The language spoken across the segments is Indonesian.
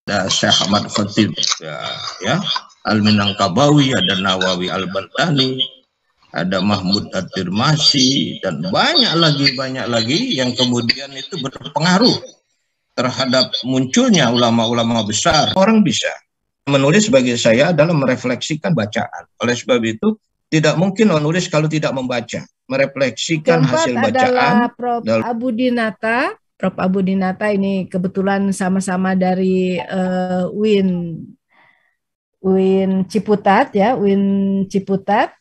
ada Syekh Ahmad Khatib, ya, Al-Minangkabawi, ada Nawawi Al-Bantani, ada Mahmud At-Tirmasi, dan banyak lagi yang kemudian itu berpengaruh terhadap munculnya ulama-ulama besar. Orang bisa menulis bagi saya adalah merefleksikan bacaan. Oleh sebab itu tidak mungkin menulis kalau tidak membaca, merefleksikan hasil bacaan. Prof. Abu Dinata. Prof. Abu Dinata ini kebetulan sama-sama dari UIN Ciputat ya, UIN Ciputat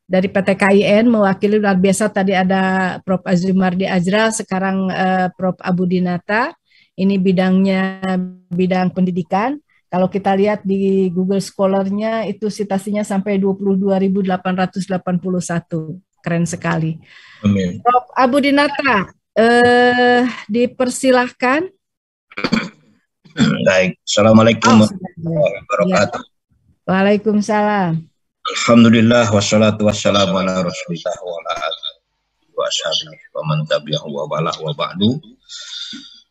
dari PT KIN mewakili luar biasa. Tadi ada Prof. Azumardi Azra, sekarang Prof. Abu Dinata. Ini bidang pendidikan. Kalau kita lihat di Google Scholar-nya itu citasinya sampai 22.881. Keren sekali. Amin. Prof. Abu Dinata, dipersilahkan. Baik, Assalamualaikum warahmatullahi wabarakatuh. Waalaikumsalam. Alhamdulillah wassalatu wassalamu ala Rasulillah wa ala alihi wa ashabihi wa man tabi'ahu wa wala wa ba'du.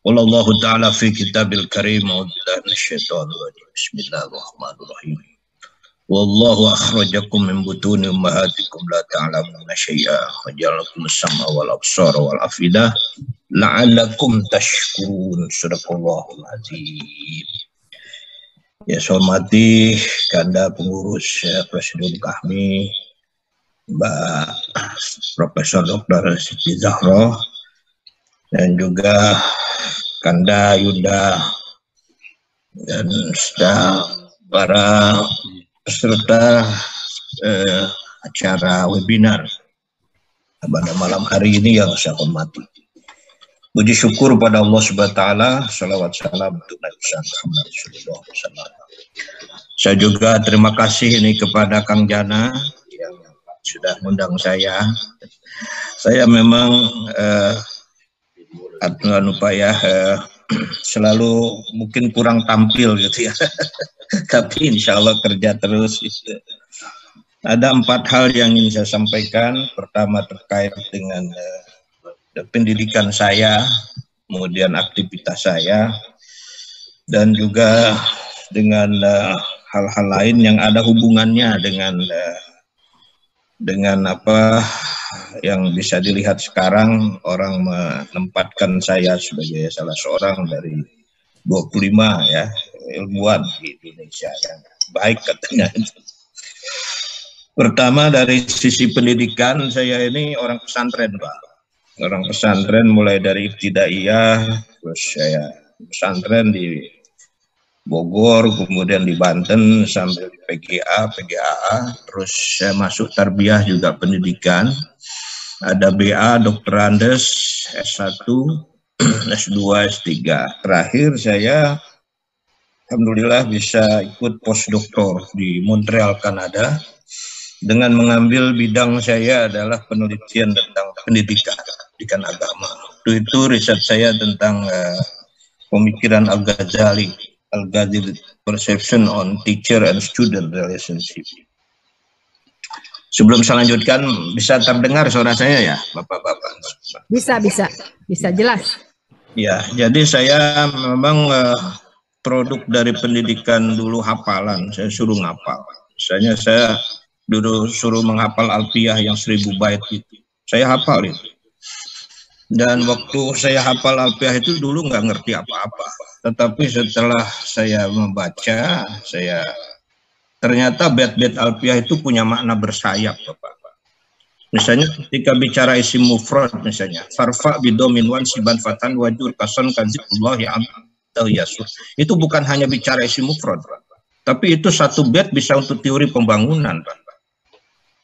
Wallahu ta'ala fi kitabil karim wa billahi minasyaitonir rajim. Bismillahirrahmanirrahim. Wallahu akhrajakum min butuni ummahatikum la ta'lamuna syai'a wa ja'alakum as-sam'a wal absara wal afidah la'allakum tashkurun. Sadaqallahul azim. Ya, saya hormati Kanda pengurus Presidium kami, Mbak Profesor Dr. Siti Zahra, dan juga Kanda Yunda, dan para peserta acara webinar pada malam hari ini yang saya hormati. Puji syukur pada Allah Subhanahu wa taala, salawat salam untuk Nabi Muhammad sallallahu alaihi wasallam. Saya juga terima kasih ini kepada Kang Jana yang sudah mengundang saya. Saya memang selalu mungkin kurang tampil gitu ya. Tapi insya Allah kerja terus gitu. Ada 4 hal yang ingin saya sampaikan. Pertama terkait dengan pendidikan saya, kemudian aktivitas saya, dan juga dengan hal-hal lain yang ada hubungannya dengan apa yang bisa dilihat sekarang orang menempatkan saya sebagai salah seorang dari 25 ya ilmuwan di Indonesia yang baik katanya. Pertama dari sisi pendidikan, saya ini orang pesantren, Pak. Orang pesantren mulai dari ibtidaiyah, terus saya pesantren di Bogor, kemudian di Banten sampai di PGA, PGAA, terus saya masuk tarbiyah juga pendidikan. Ada BA, Dr. Andes, S1, S2, S3. Terakhir saya alhamdulillah bisa ikut postdoktor di Montreal, Kanada, dengan mengambil bidang saya adalah penelitian tentang pendidikan agama. Itu riset saya tentang pemikiran Al-Ghazali, Perception on Teacher and Student Relationship. Sebelum saya lanjutkan, bisa terdengar suara saya ya, Bapak-Bapak? Bisa jelas. Ya, jadi saya memang produk dari pendidikan dulu hafalan, saya suruh ngapal. Misalnya saya dulu suruh menghafal Alfiyah yang 1000 bait itu, saya hafal itu. Dan waktu saya hafal Alfiyah itu dulu nggak ngerti apa-apa. Tetapi setelah saya membaca, ternyata bait-bait Alfiyah itu punya makna bersayap, Bapak. Misalnya ketika bicara isim mufrad, misalnya farfa bidomin wan siban fatan wajur kason kadzibullah ya yasur. Itu bukan hanya bicara isim mufrad, tapi itu satu bait bisa untuk teori pembangunan, Pak.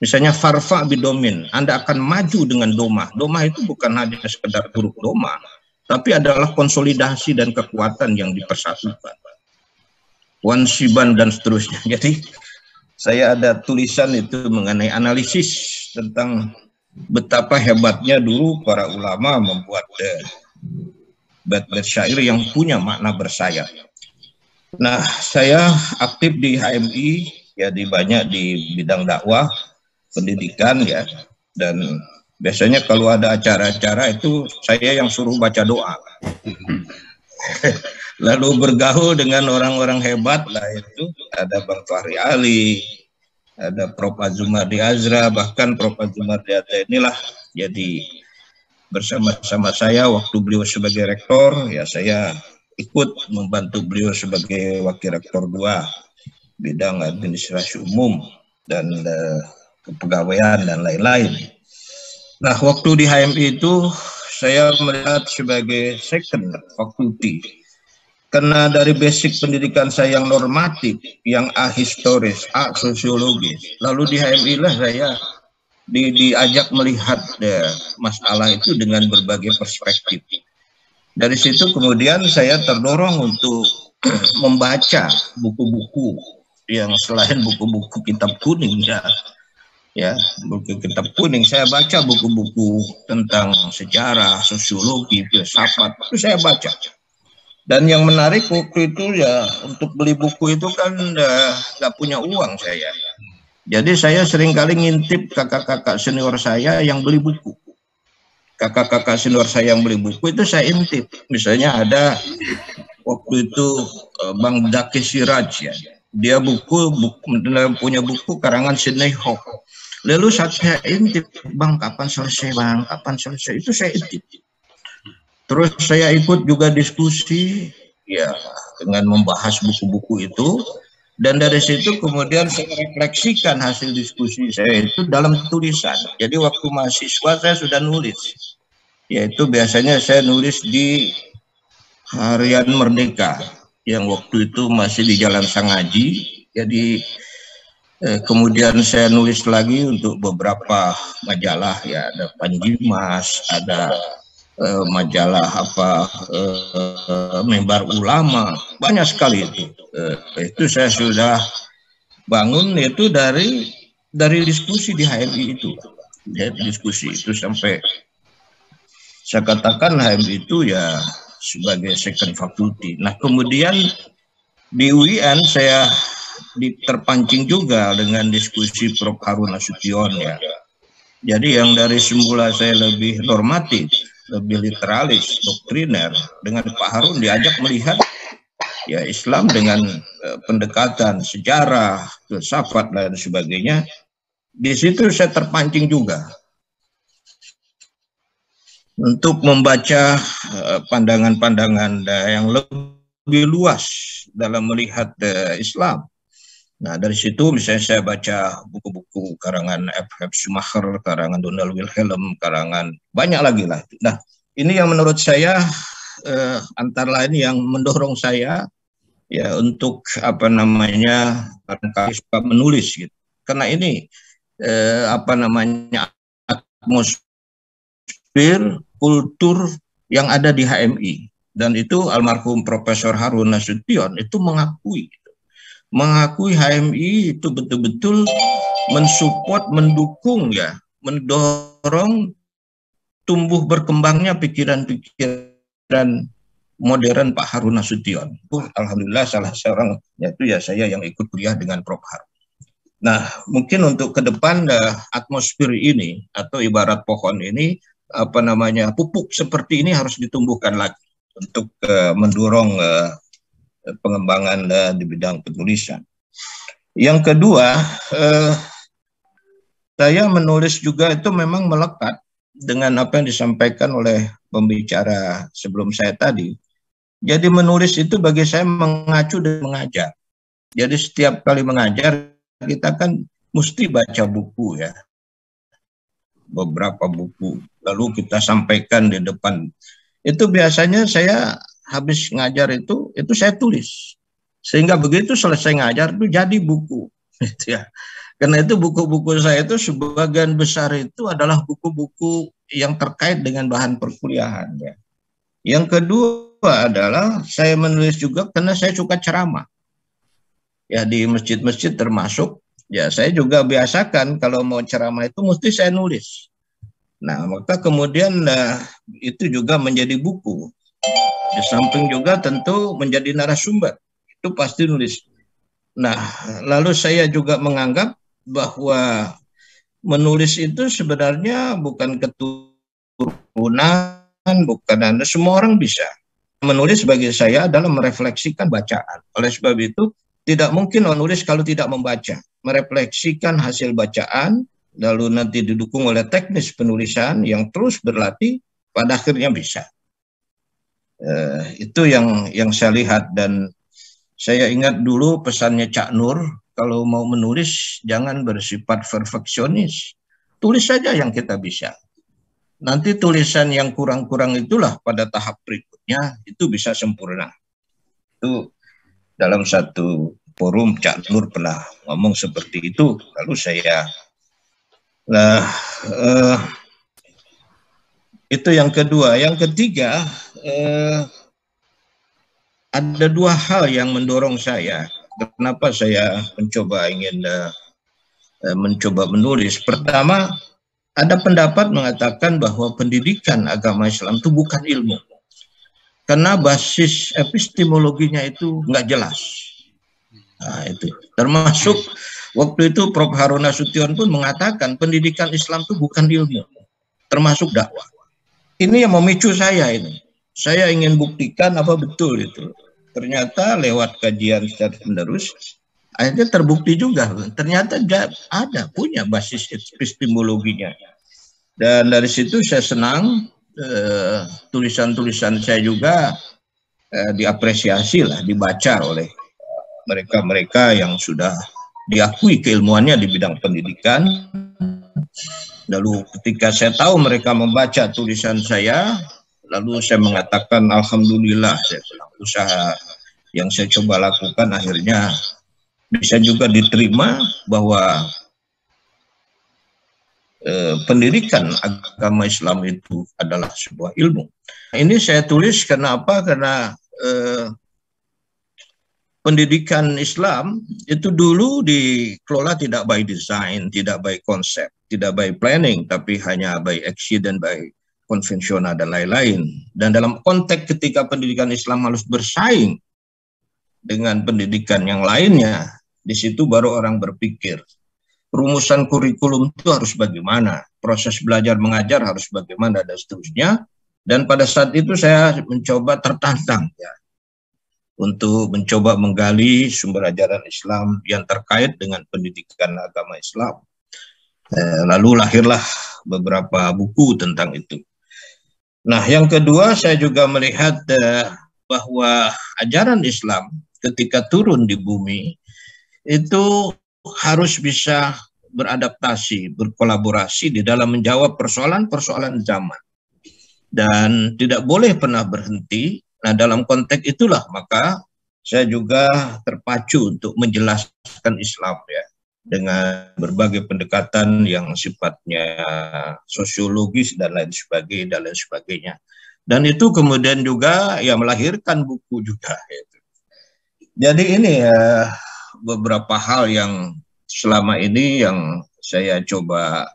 Misalnya farfa bidomin, Anda akan maju dengan doma. Doma itu bukan hanya sekedar huruf doma, tapi adalah konsolidasi dan kekuatan yang dipersatukan. Wansiban dan seterusnya. Jadi saya ada tulisan itu mengenai analisis tentang betapa hebatnya dulu para ulama membuat bait-bait syair yang punya makna bersayap. Nah, saya aktif di HMI, ya banyak di bidang dakwah, pendidikan ya, dan biasanya kalau ada acara-acara itu saya yang suruh baca doa. lalu bergaul dengan orang-orang hebat lah, itu ada Bang Fahri Ali, ada Prof. Azumardi Azra, bahkan Prof. Azumardi Azra inilah jadi bersama-sama saya waktu beliau sebagai rektor, ya saya ikut membantu beliau sebagai wakil rektor 2 bidang administrasi umum dan kepegawaian dan lain-lain. Nah, waktu di HMI itu saya melihat sebagai second faculty. Karena dari basic pendidikan saya yang normatif, yang ahistoris, sosiologis, lalu di HMI lah saya diajak melihat masalah itu dengan berbagai perspektif. Dari situ kemudian saya terdorong untuk membaca buku-buku yang selain buku-buku kitab kuning ya buku kitab kuning, saya baca buku-buku tentang sejarah, sosiologi, filsafat, itu saya baca. Dan yang menarik waktu itu ya, untuk beli buku itu kan nggak punya uang saya. Jadi saya seringkali ngintip kakak-kakak senior saya yang beli buku. Kakak-kakak senior saya yang beli buku itu saya intip. Misalnya ada waktu itu Bang Zaki Siraj ya, dia punya buku karangan Sidney Hawk. Lalu saat saya intip, Bang kapan selesai Bang, kapan selesai, itu saya intip. Terus saya ikut juga diskusi ya dengan membahas buku-buku itu, dan dari situ kemudian saya refleksikan hasil diskusi saya itu dalam tulisan. Jadi waktu mahasiswa saya sudah nulis, yaitu biasanya saya nulis di Harian Merdeka yang waktu itu masih di Jalan Sangaji. Jadi kemudian saya nulis lagi untuk beberapa majalah ya, ada Panjimas, ada majalah Mimbar Ulama, banyak sekali itu. Itu saya sudah bangun itu dari diskusi di HMI itu. Diskusi itu sampai saya katakan HMI itu ya sebagai second faculty. Nah kemudian di UIN saya terpancing juga dengan diskusi Prof. Harun Nasution ya. Jadi yang dari semula saya lebih normatif, lebih literalis, doktriner, dengan Pak Harun diajak melihat ya Islam dengan pendekatan sejarah, filsafat dan sebagainya. Di situ saya terpancing juga untuk membaca pandangan-pandangan yang lebih luas dalam melihat Islam. Nah dari situ misalnya saya baca buku-buku karangan F.F. Schumacher, karangan Donald Wilhelm, karangan banyak lagi lah. Nah ini yang menurut saya antara lain yang mendorong saya ya untuk apa namanya suka menulis gitu. Karena ini apa namanya atmosfer kultur yang ada di HMI, dan itu almarhum Profesor Harun Nasution itu mengakui HMI itu betul-betul mensupport, mendukung ya, mendorong tumbuh berkembangnya pikiran-pikiran modern Pak Harun Nasution. Alhamdulillah salah seorang yaitu ya saya yang ikut kuliah dengan Prof. Harun. Nah, mungkin untuk ke depan atmosfer ini atau ibarat pohon ini apa namanya pupuk seperti ini harus ditumbuhkan lagi untuk mendorong pengembangan di bidang penulisan. Yang kedua, saya menulis juga itu memang melekat dengan apa yang disampaikan oleh pembicara sebelum saya tadi. Jadi menulis itu bagi saya mengacu dan mengajar. Jadi setiap kali mengajar kita kan mesti baca buku ya, beberapa buku, lalu kita sampaikan di depan. Itu biasanya saya habis ngajar itu saya tulis, sehingga begitu selesai ngajar itu jadi buku gitu ya. Karena itu buku-buku saya itu sebagian besar itu adalah buku-buku yang terkait dengan bahan perkuliahan ya. Yang kedua adalah saya menulis juga karena saya suka ceramah ya, di masjid-masjid termasuk ya. Saya juga biasakan kalau mau ceramah itu mesti saya nulis. Nah maka kemudian itu juga menjadi buku. Di samping juga tentu menjadi narasumber, itu pasti nulis. Nah, lalu saya juga menganggap bahwa menulis itu sebenarnya bukan keturunan, bukan semua orang bisa. menulis bagi saya adalah merefleksikan bacaan. Oleh sebab itu, tidak mungkin menulis kalau tidak membaca. Merefleksikan hasil bacaan, lalu nanti didukung oleh teknis penulisan yang terus berlatih, pada akhirnya bisa. Itu yang saya lihat, dan saya ingat dulu pesannya Cak Nur, kalau mau menulis jangan bersifat perfeksionis, tulis saja yang kita bisa. Nanti tulisan yang kurang-kurang itulah pada tahap berikutnya itu bisa sempurna. Itu dalam satu forum Cak Nur pernah ngomong seperti itu. Lalu saya, itu yang kedua. Yang ketiga, ada dua hal yang mendorong saya. Kenapa saya ingin mencoba menulis. Pertama, ada pendapat mengatakan bahwa pendidikan agama Islam itu bukan ilmu. Karena basis epistemologinya itu nggak jelas. Nah, itu. Termasuk waktu itu Prof. Harun Nasution pun mengatakan pendidikan Islam itu bukan ilmu. Termasuk dakwah. Ini yang memicu saya ini. Saya ingin buktikan apa betul itu. Ternyata lewat kajian secara menerus, akhirnya terbukti juga, ternyata ada punya basis epistemologinya. Dan dari situ saya senang, tulisan-tulisan saya juga diapresiasi lah, dibaca oleh mereka-mereka yang sudah diakui keilmuannya di bidang pendidikan. Lalu ketika saya tahu mereka membaca tulisan saya, lalu saya mengatakan alhamdulillah, saya bilang, usaha yang saya coba lakukan akhirnya bisa juga diterima bahwa pendidikan agama Islam itu adalah sebuah ilmu. Ini saya tulis karena apa? Karena pendidikan Islam itu dulu dikelola tidak by design, tidak by konsep, tidak by planning, tapi hanya by accident, by konvensional dan lain-lain. Dan dalam konteks ketika pendidikan Islam harus bersaing dengan pendidikan yang lainnya, di situ baru orang berpikir, rumusan kurikulum itu harus bagaimana, proses belajar mengajar harus bagaimana, dan seterusnya. Dan pada saat itu saya mencoba tertantang ya, untuk mencoba menggali sumber ajaran Islam yang terkait dengan pendidikan agama Islam. Lalu lahirlah beberapa buku tentang itu. Nah, yang kedua, saya juga melihat bahwa ajaran Islam ketika turun di bumi itu harus bisa beradaptasi, berkolaborasi di dalam menjawab persoalan-persoalan zaman. Dan tidak boleh pernah berhenti. Nah, dalam konteks itulah maka saya juga terpacu untuk menjelaskan Islam ya, dengan berbagai pendekatan yang sifatnya sosiologis dan lain sebagainya. Dan itu kemudian juga ya melahirkan buku juga. Gitu. Jadi ini beberapa hal yang selama ini yang saya coba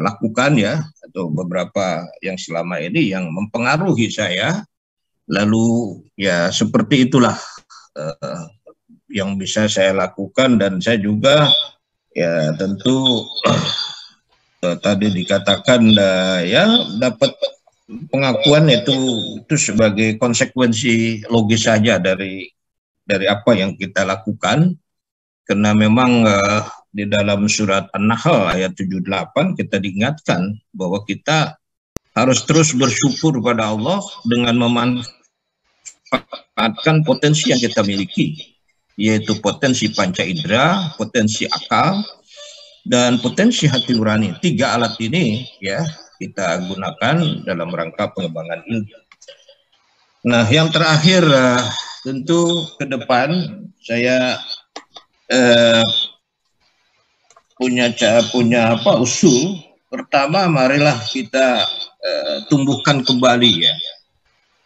lakukan ya, atau beberapa yang selama ini yang mempengaruhi saya. Lalu ya seperti itulah yang bisa saya lakukan, dan saya juga ya tentu tadi dikatakan ya dapat pengakuan itu sebagai konsekuensi logis saja dari apa yang kita lakukan, karena memang di dalam surat An-Nahl ayat 78 kita diingatkan bahwa kita harus terus bersyukur pada Allah dengan memanfaatkan potensi yang kita miliki, yaitu potensi panca indera, potensi akal, dan potensi hati nurani. 3 alat ini ya kita gunakan dalam rangka pengembangan ilmu. Nah, yang terakhir tentu ke depan saya punya usul. Pertama, marilah kita tumbuhkan kembali ya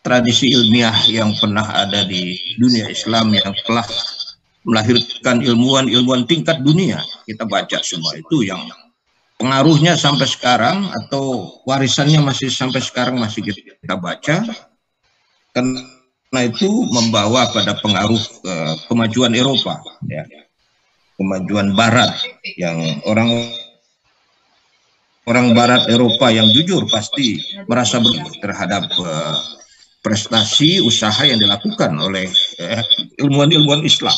tradisi ilmiah yang pernah ada di dunia Islam yang telah melahirkan ilmuwan tingkat dunia. Kita baca semua itu yang pengaruhnya sampai sekarang atau warisannya masih sampai sekarang masih kita baca, karena itu membawa pada pengaruh kemajuan Eropa ya, kemajuan Barat, yang orang Barat Eropa yang jujur pasti merasa terhadap prestasi usaha yang dilakukan oleh ilmuwan-ilmuwan Islam.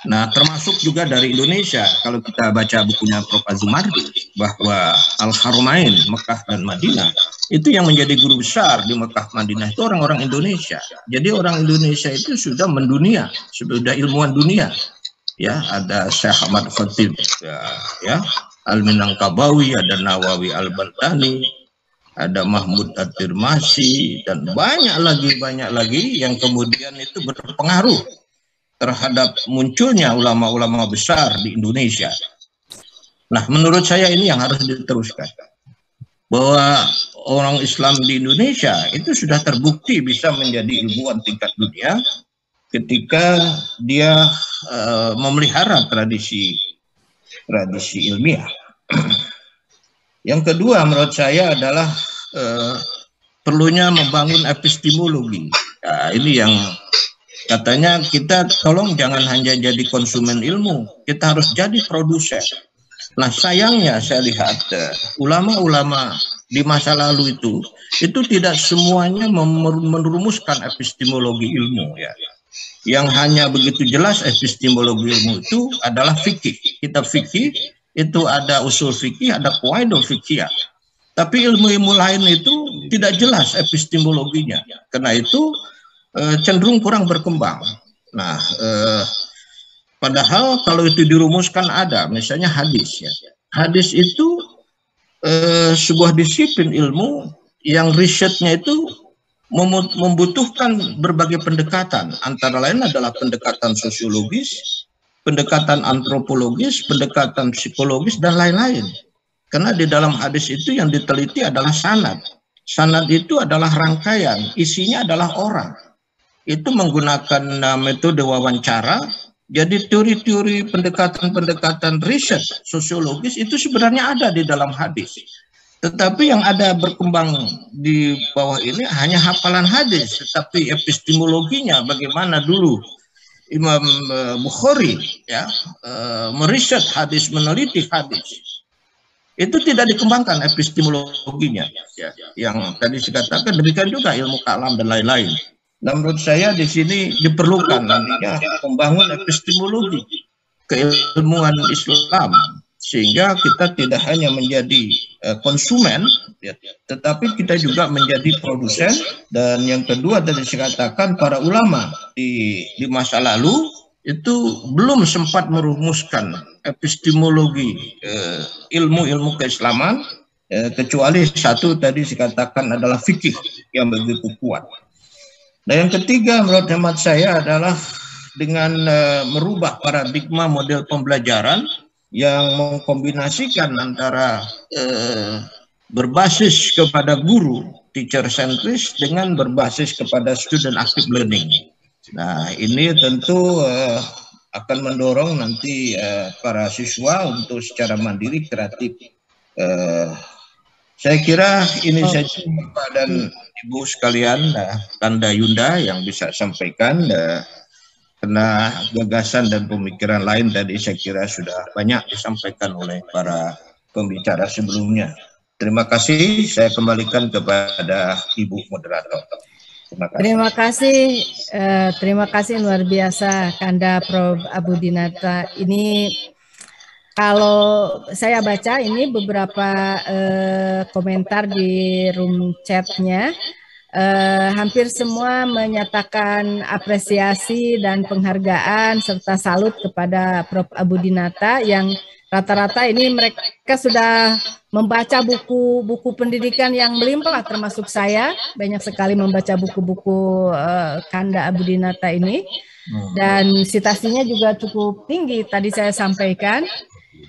Nah, termasuk juga dari Indonesia. Kalau kita baca bukunya Prof. Azumardi, bahwa Al-Haramain, Mekah dan Madinah, itu yang menjadi guru besar di Mekah Madinah itu orang-orang Indonesia. Jadi orang Indonesia itu sudah mendunia, sudah ilmuwan dunia. Ya, ada Syekh Ahmad Khatib, ya, Al-Minangkabawi, ada Nawawi Al-Bantani, ada Mahmud At-Tirmasi, dan banyak lagi yang kemudian itu berpengaruh terhadap munculnya ulama-ulama besar di Indonesia. Nah, menurut saya ini yang harus diteruskan, bahwa orang Islam di Indonesia itu sudah terbukti bisa menjadi ilmuwan tingkat dunia ketika dia memelihara tradisi ilmiah. Yang kedua menurut saya adalah perlunya membangun epistemologi. Nah, ini yang katanya kita tolong jangan hanya jadi konsumen ilmu, kita harus jadi produsen. Nah, sayangnya saya lihat ulama-ulama di masa lalu itu tidak semuanya merumuskan epistemologi ilmu, ya. Yang hanya begitu jelas epistemologi ilmu itu adalah fikih. Kitab fikih itu ada usul fikih, ada qawaidul fikih. Tapi ilmu-ilmu lain itu tidak jelas epistemologinya. Karena itu cenderung kurang berkembang. Nah, padahal kalau itu dirumuskan ada, misalnya hadis, ya. Hadis itu sebuah disiplin ilmu yang risetnya itu membutuhkan berbagai pendekatan. Antara lain adalah pendekatan sosiologis, pendekatan antropologis, pendekatan psikologis, dan lain-lain. Karena di dalam hadis itu yang diteliti adalah sanad. Sanad itu adalah rangkaian, isinya adalah orang. Itu menggunakan metode wawancara. Jadi teori-teori pendekatan riset sosiologis itu sebenarnya ada di dalam hadis. Tetapi yang ada berkembang di bawah ini hanya hafalan hadis, tetapi epistemologinya bagaimana dulu Imam Bukhari, ya, meriset hadis, meneliti hadis. Itu tidak dikembangkan epistemologinya, ya. Yang tadi saya katakan, demikian juga ilmu kalam dan lain-lain. Nah, menurut saya di sini diperlukan nantinya membangun epistemologi keilmuan Islam, sehingga kita tidak hanya menjadi konsumen, ya, tetapi kita juga menjadi produsen. Dan yang kedua tadi saya katakan, para ulama di masa lalu itu belum sempat merumuskan epistemologi ilmu-ilmu keislaman, kecuali satu tadi saya katakan adalah fikih yang begitu kuat. Nah, yang ketiga menurut hemat saya adalah dengan merubah paradigma model pembelajaran yang mengkombinasikan antara berbasis kepada guru, teacher centris, dengan berbasis kepada student active learning. Nah, ini tentu akan mendorong nanti para siswa untuk secara mandiri, kreatif. Saya kira ini saja Bapak dan Ibu sekalian, Kanda Yunda yang bisa sampaikan, karena gagasan dan pemikiran lain tadi saya kira sudah banyak disampaikan oleh para pembicara sebelumnya. Terima kasih, saya kembalikan kepada Ibu Moderator. Terima kasih luar biasa Kanda Prof. Abudinata. Ini kalau saya baca ini beberapa komentar di room chatnya, hampir semua menyatakan apresiasi dan penghargaan serta salut kepada Prof. Abudinata, yang rata-rata ini mereka sudah membaca buku-buku pendidikan yang melimpah, termasuk saya banyak sekali membaca buku-buku Kanda Abudinata ini, dan citasinya juga cukup tinggi tadi saya sampaikan.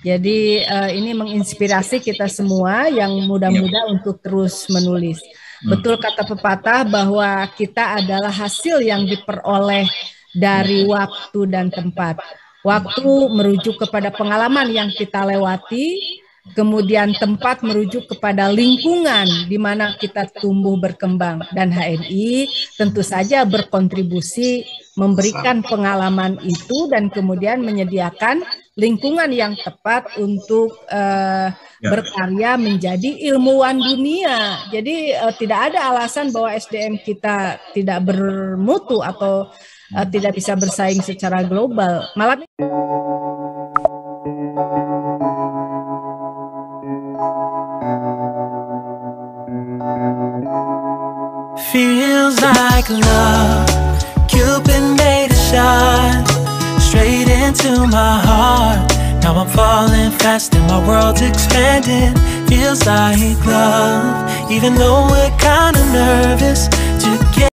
Jadi ini menginspirasi kita semua yang muda-muda untuk terus menulis. Betul kata pepatah bahwa kita adalah hasil yang diperoleh dari waktu dan tempat. Waktu merujuk kepada pengalaman yang kita lewati, kemudian tempat merujuk kepada lingkungan di mana kita tumbuh berkembang, dan HMI tentu saja berkontribusi memberikan pengalaman itu dan kemudian menyediakan lingkungan yang tepat untuk berkarya menjadi ilmuwan dunia. Jadi tidak ada alasan bahwa SDM kita tidak bermutu atau tidak bisa bersaing secara global. Malam ini feels like love. Cupid made a shot straight into my heart. Now I'm falling fast and my world's expanding. Feels like love, even though we're kinda nervous to get